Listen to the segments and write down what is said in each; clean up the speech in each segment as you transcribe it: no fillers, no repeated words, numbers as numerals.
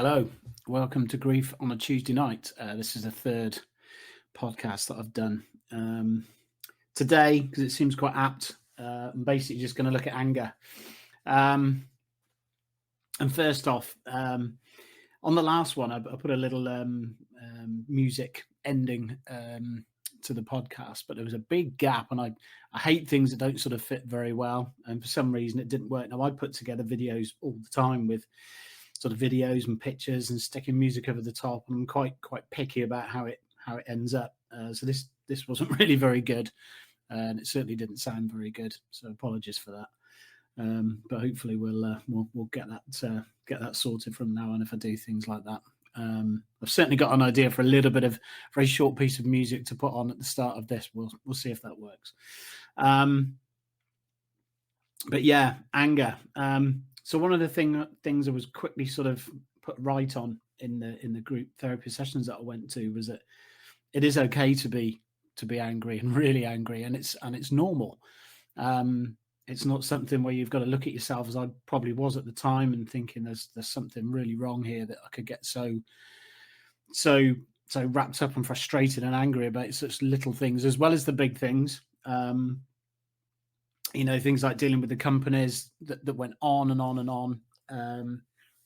Hello, welcome to Grief on a Tuesday night. This is the third podcast that I've done today because it seems quite apt. I'm basically just going to look at anger. And first off, on the last one, I put a little music ending to the podcast, but there was a big gap, and I hate things that don't sort of fit very well. And for some reason, it didn't work. Now I put together videos all the time with sort of videos and pictures and sticking music over the top, and I'm quite picky about how it ends up. So this wasn't really very good, and it certainly didn't sound very good. So apologies for that. But hopefully we'll get that sorted from now on if I do things like that. I've certainly got an idea for a little bit of very short piece of music to put on at the start of this. We'll see if that works. But yeah, anger. So one of the things I was quickly sort of put right on in the group therapy sessions that I went to was that it is okay to be angry and really angry, and it's normal. It's not something where you've got to look at yourself, as I probably was at the time, and thinking there's something really wrong here, that I could get so wrapped up and frustrated and angry about such little things as well as the big things. Things like dealing with the companies that went on and on and on,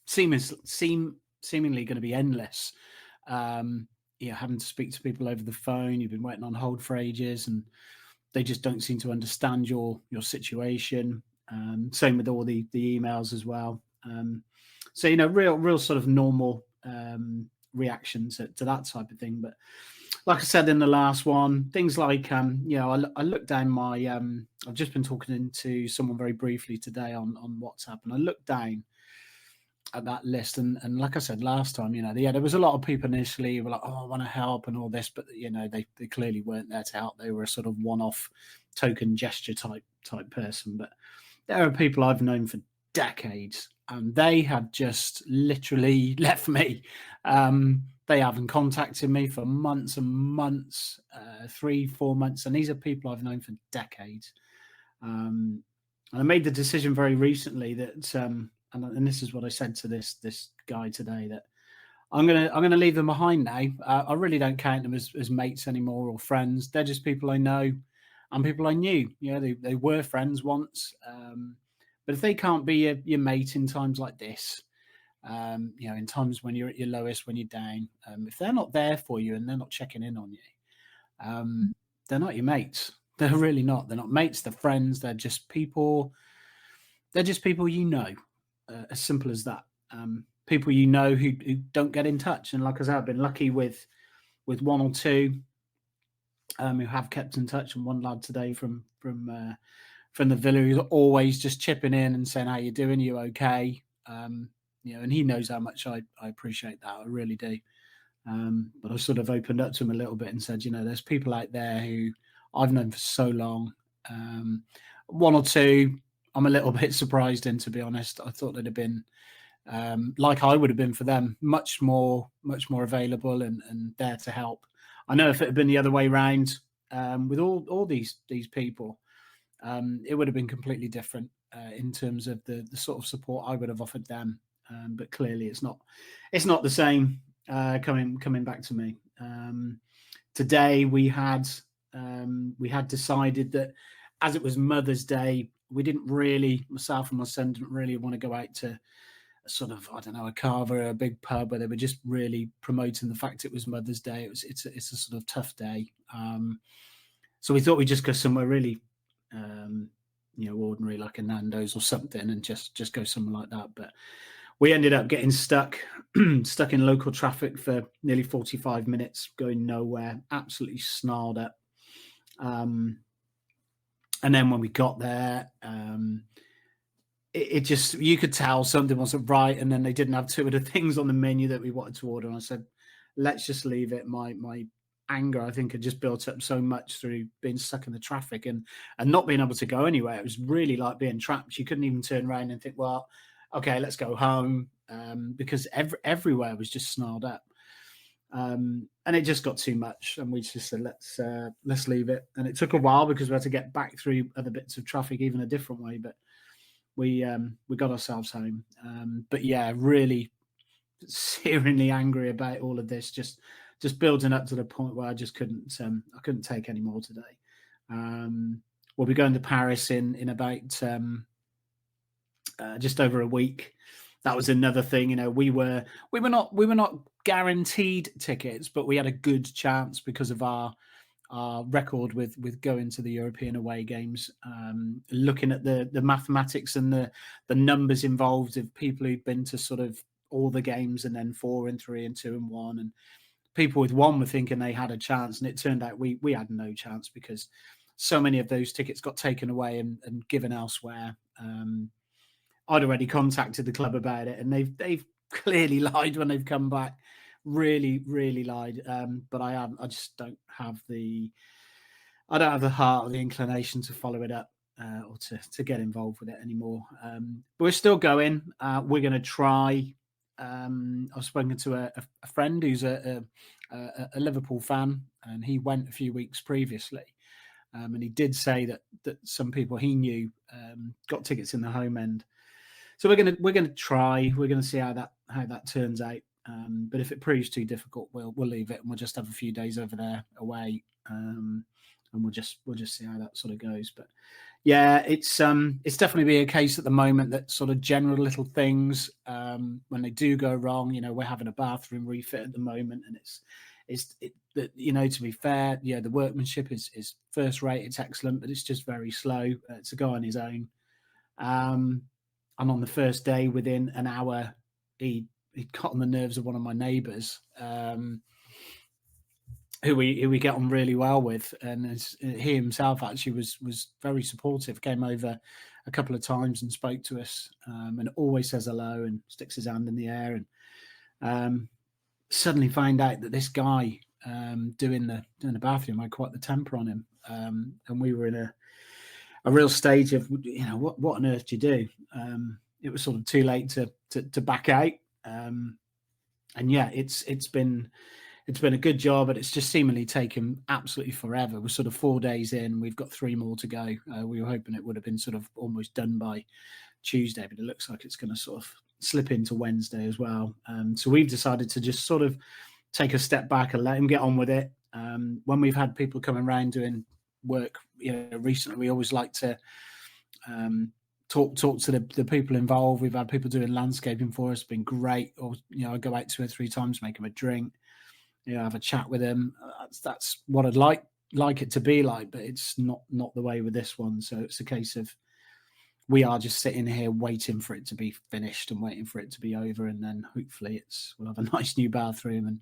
seemingly going to be endless. Having to speak to people over the phone, you've been waiting on hold for ages, and they just don't seem to understand your situation. Same with all the emails as well. Real sort of normal reactions to that type of thing. But like I said in the last one, things like, I looked down my, I've just been talking to someone very briefly today on WhatsApp, and I looked down at that list. And like I said last time, there was a lot of people initially who were like, oh, I want to help and all this, but, they clearly weren't there to help. They were a sort of one-off token gesture type person. But there are people I've known for decades, and they have just literally left me. They haven't contacted me for months and months, 3-4 months. And these are people I've known for decades. And I made the decision very recently that, and this is what I said to this guy today, that I'm gonna leave them behind now. I really don't count them as mates anymore or friends. They're just people I know and people I knew. They were friends once. But if they can't be your mate in times like this, in times when you're at your lowest, when you're down, if they're not there for you and they're not checking in on you, they're not your mates. They're really not. They're not mates. They're friends. They're just people. They're just people as simple as that. People who don't get in touch. And like I said, I've been lucky with one or two who have kept in touch, and one lad today from the villa who's always just chipping in and saying, how you doing? You okay? And he knows how much I appreciate that. I really do. But I sort of opened up to him a little bit and said, there's people out there who I've known for so long. One or two I'm a little bit surprised in, to be honest. I thought they'd have been, like I would have been for them, much more available and there to help. I know if it had been the other way around, with all these people, it would have been completely different in terms of the sort of support I would have offered them. But clearly it's not the same coming back to me. Today we had decided that, as it was Mother's Day, we didn't really, myself and my son didn't really want to go out to a sort of, I don't know, a carver or a big pub where they were just really promoting the fact it was Mother's Day. It's a sort of tough day. So we thought we'd just go somewhere really, ordinary, like a Nando's or something, and just go somewhere like that. But we ended up getting stuck in local traffic for nearly 45 minutes, going nowhere, absolutely snarled up. And then when we got there, it just, you could tell something wasn't right. And then they didn't have two of the things on the menu that we wanted to order. And I said, let's just leave it. My anger, I think, had just built up so much through being stuck in the traffic and not being able to go anywhere. It was really like being trapped. You couldn't even turn around and think, well, okay, let's go home, because everywhere was just snarled up. And it just got too much, and we just said, let's leave it. And it took a while because we had to get back through other bits of traffic, even a different way. But we got ourselves home. But yeah, really searingly angry about all of this, just building up to the point where I just couldn't I couldn't take any more today. We'll be going to Paris in about just over a week. That was another thing. We were not guaranteed tickets, but we had a good chance because of our record with going to the European away games. Looking at the mathematics and the numbers involved of people who'd been to sort of all the games, and then 4 and 3 and 2 and 1, and people with one were thinking they had a chance, and it turned out we had no chance because so many of those tickets got taken away and given elsewhere. I'd already contacted the club about it, and they've clearly lied when they've come back. Really, really lied. But I just don't have the heart or the inclination to follow it up, or to get involved with it anymore. But we're still going. We're going to try. I've spoken to a friend who's a Liverpool fan, and he went a few weeks previously. And he did say that some people he knew got tickets in the home end. So we're gonna try. We're gonna see how that turns out. But if it proves too difficult, we'll leave it, and we'll just have a few days over there away, and we'll just see how that sort of goes. But yeah, it's definitely be a case at the moment that sort of general little things, when they do go wrong. We're having a bathroom refit at the moment, and to be fair, yeah, the workmanship is first rate. It's excellent, but it's just very slow. It's a guy on his own. And on the first day, within an hour, he got on the nerves of one of my neighbours, who we get on really well with, and he himself actually was very supportive. Came over a couple of times and spoke to us, and always says hello and sticks his hand in the air. And suddenly find out that this guy doing the bathroom had quite the temper on him, and we were in a real stage of what on earth do you do? It was sort of too late to back out, and yeah, it's been a good job, but it's just seemingly taken absolutely forever. We're sort of 4 days in. We've got 3 more to go. We were hoping it would have been sort of almost done by Tuesday, but it looks like it's going to sort of slip into Wednesday as well. So we've decided to just sort of take a step back and let him get on with it. When we've had people coming around doing work, recently, we always like to talk to the people involved. We've had people doing landscaping for us. It's been great. Or I go out 2 or 3 times, make them a drink, have a chat with them. That's what I'd like it to be like, but it's not the way with this one. So it's a case of we are just sitting here waiting for it to be finished and waiting for it to be over, and then hopefully we'll have a nice new bathroom, and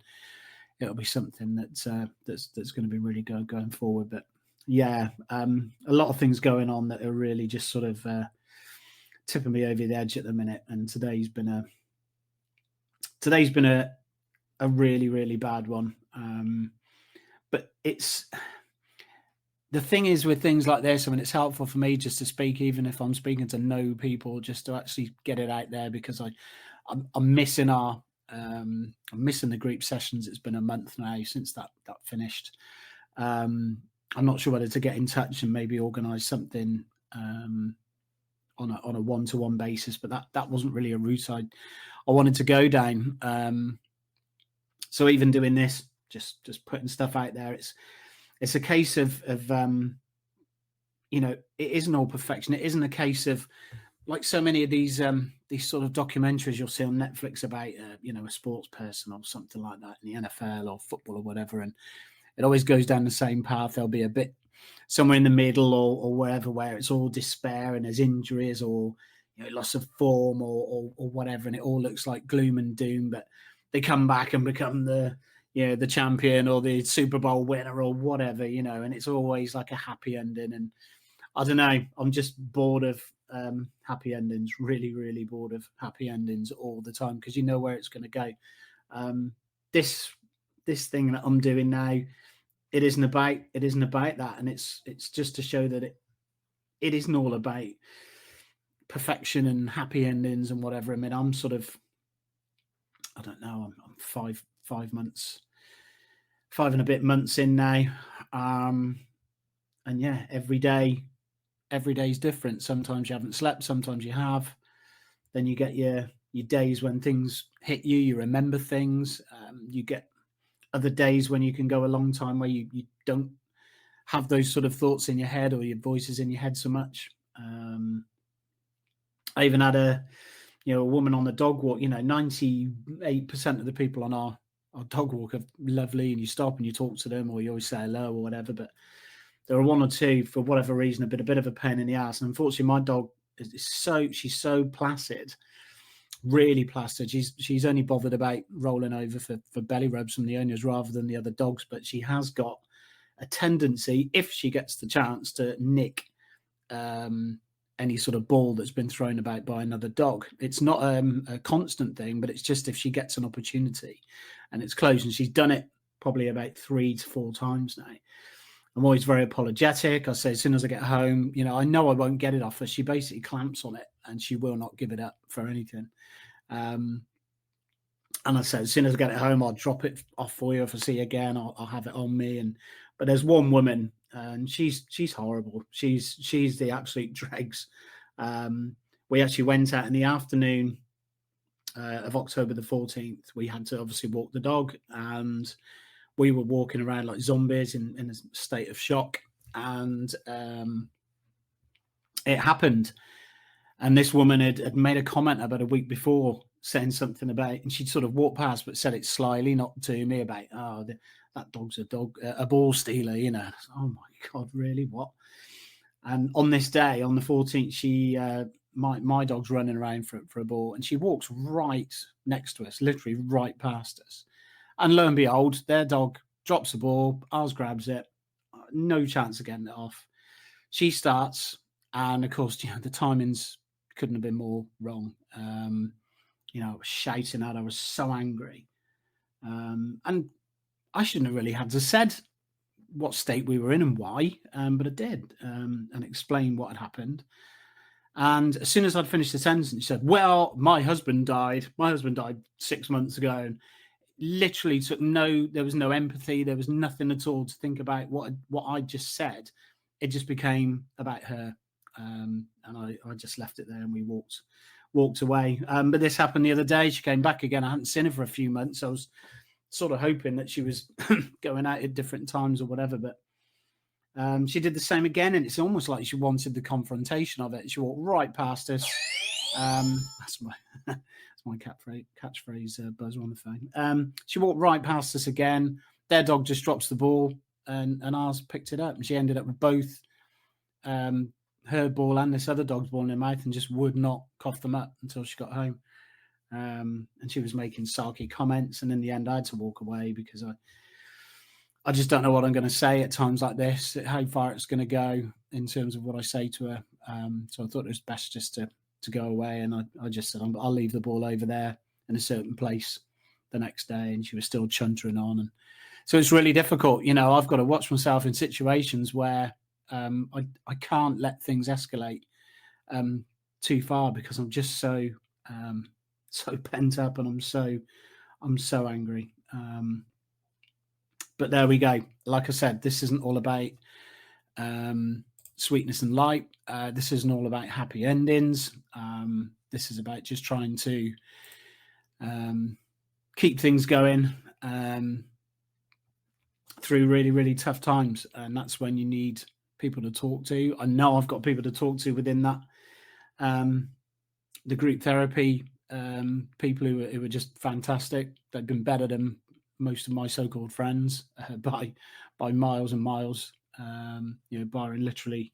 it'll be something that's going to be really good going forward. But yeah, a lot of things going on that are really just sort of tipping me over the edge at the minute. And today's been a really, really bad one. But it's the thing is with things like this. I mean, it's helpful for me just to speak, even if I'm speaking to no people, just to actually get it out there, because I'm missing I'm missing the group sessions. It's been a month now since that finished. I'm not sure whether to get in touch and maybe organise something on a one-to-one basis, but that wasn't really a route I wanted to go down. So even doing this, just putting stuff out there, it's a case of it isn't all perfection. It isn't a case of, like so many of these sort of documentaries you'll see on Netflix about a sports person or something like that in the NFL or football or whatever, and it always goes down the same path. There'll be a bit somewhere in the middle or wherever, where it's all despair and there's injuries or loss of form or whatever, and it all looks like gloom and doom, but they come back and become the champion or the Super Bowl winner or whatever, and it's always like a happy ending. And I don't know, I'm just bored of happy endings, really, really bored of happy endings all the time, because you know where it's going to go. This thing that I'm doing now, it isn't about that, and it's just to show that it isn't all about perfection and happy endings and whatever. I mean, I'm sort of, I don't know, I'm 5 months, 5 and a bit months in now, and yeah, every day's different. Sometimes you haven't slept, sometimes you have. Then you get your your days when things hit you, you remember things. You get other days when you can go a long time where you don't have those sort of thoughts in your head or your voices in your head so much. I even had a woman on the dog walk. 98% of the people on our dog walk are lovely, and you stop and you talk to them, or you always say hello or whatever. But there are one or two, for whatever reason, a bit of a pain in the ass. And unfortunately, my dog she's so placid, really placid. She's only bothered about rolling over for belly rubs from the owners rather than the other dogs. But she has got a tendency, if she gets the chance, to nick any sort of ball that's been thrown about by another dog. It's not a constant thing, but it's just if she gets an opportunity and it's close. And she's done it probably about 3 to 4 times now. I'm always very apologetic. I say, as soon as I get home, I know I won't get it off her. She basically clamps on it and she will not give it up for anything. And I say, as soon as I get it home, I'll drop it off for you. If I see you again, I'll have it on me. But there's one woman, and she's horrible. She's the absolute dregs. We actually went out in the afternoon of October the 14th. We had to obviously walk the dog, and we were walking around like zombies in a state of shock. And it happened. And this woman had made a comment about a week before, saying something about, and she'd sort of walked past, but said it slyly, not to me, about, that dog's a ball stealer, Oh my God, really? What? And on this day, on the 14th, my dog's running around for a ball, and she walks right next to us, literally right past us. And lo and behold, their dog drops the ball, ours grabs it, no chance of getting it off. She starts, and of course, the timings couldn't have been more wrong. I was shouting out, I was so angry. And I shouldn't have really had to said what state we were in and why, but I did, and explained what had happened. And as soon as I'd finished the sentence, she said, well, my husband died 6 months ago. And literally there was no empathy. There was nothing at all to think about what I just said. It just became about her. And I just left it there, and we walked away. But this happened the other day. She came back again. I hadn't seen her for a few months. I was sort of hoping that she was going out at different times or whatever, but she did the same again, and it's almost like she wanted the confrontation of it. She walked right past us. That's my catchphrase buzzer on the phone. She walked right past us again. Their dog just drops the ball, and ours picked it up, and she ended up with both her ball and this other dog's ball in her mouth, and just would not cough them up until she got home. And she was making sarky comments, and in the end I had to walk away because I just don't know what I'm going to say at times like this, how far it's going to go in terms of what I say to her. So I thought it was best just to go away, and I just said, I'll leave the ball over there in a certain place the next day, and she was still chuntering on. And so it's really difficult. I've got to watch myself in situations where I can't let things escalate too far, because I'm just so pent up, and I'm so angry. But there we go. Like I said, this isn't all about sweetness and light. This isn't all about happy endings. This is about just trying to keep things going through really, really tough times. And that's when you need people to talk to. I know I've got people to talk to within that. The group therapy people who were just fantastic. They've been better than most of my so-called friends by miles and miles. Barring literally,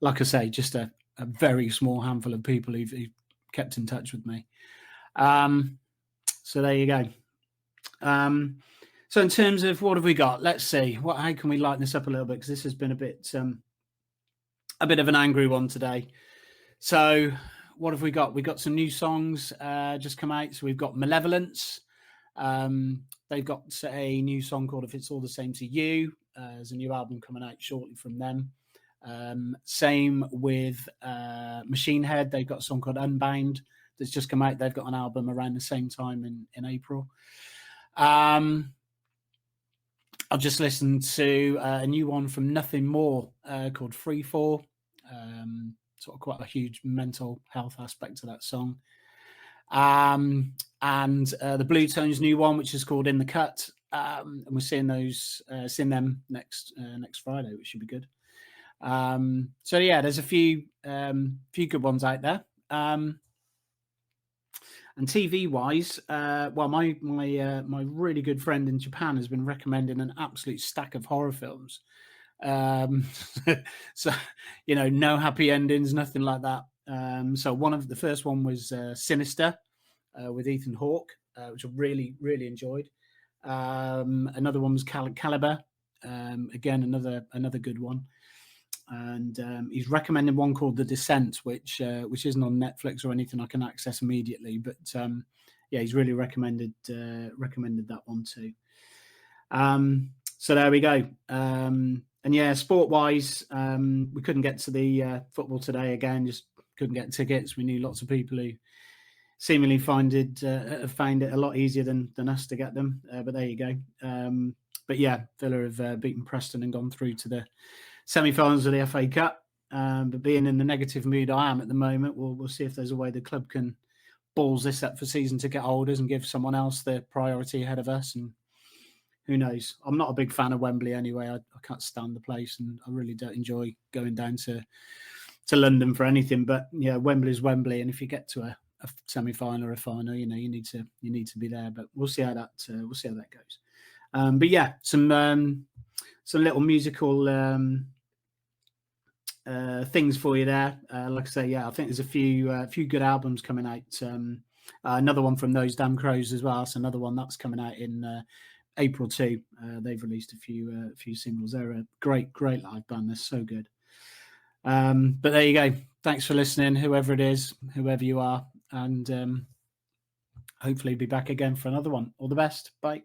like I say, just a very small handful of people who've kept in touch with me. So there you go. So in terms of what have we got? Let's see. How can we lighten this up a little bit? Because this has been a bit of an angry one today. So what have we got? We've got some new songs just come out. So we've got Malevolence. They've got a new song called If It's All the Same to You. There's a new album coming out shortly from them. Same with Machine Head. They've got a song called Unbound that's just come out. They've got an album around the same time in April. I've just listened to a new one from Nothing More called Freefall. Sort of quite a huge mental health aspect to that song. And the Blue Tones' new one, which is called In the Cut. And we're seeing them next Friday, which should be good. So yeah, there's a few good ones out there. And TV wise, well, my really good friend in Japan has been recommending an absolute stack of horror films. So no happy endings, nothing like that. So the first one was Sinister with Ethan Hawke, which I really enjoyed. Another one was Caliber. Again, another good one. And he's recommended one called The Descent, which isn't on Netflix or anything I can access immediately. But yeah, he's really recommended that one too. So there we go. And yeah, sport-wise, we couldn't get to the football today again. Just couldn't get tickets. We knew lots of people who seemingly found it a lot easier than us to get them. But there you go. But yeah, Villa have beaten Preston and gone through to the semi-finals of the FA Cup. But being in the negative mood I am at the moment, we'll see if there's a way the club can balls this up for season ticket holders and give someone else the priority ahead of us. And who knows? I'm not a big fan of Wembley anyway. I can't stand the place, and I really don't enjoy going down to London for anything. But yeah, Wembley's Wembley, and if you get to a semi-final or a final, you need to be there. But we'll see how that goes. But yeah, some little musical things for you there. Like I say, yeah, I think there's a few good albums coming out. Another one from Those Damn Crows as well. So another one that's coming out in April too. They've released a few singles. They're a great live band. They're so good. But there you go. Thanks for listening, whoever it is, whoever you are, and hopefully be back again for another one. All the best. Bye.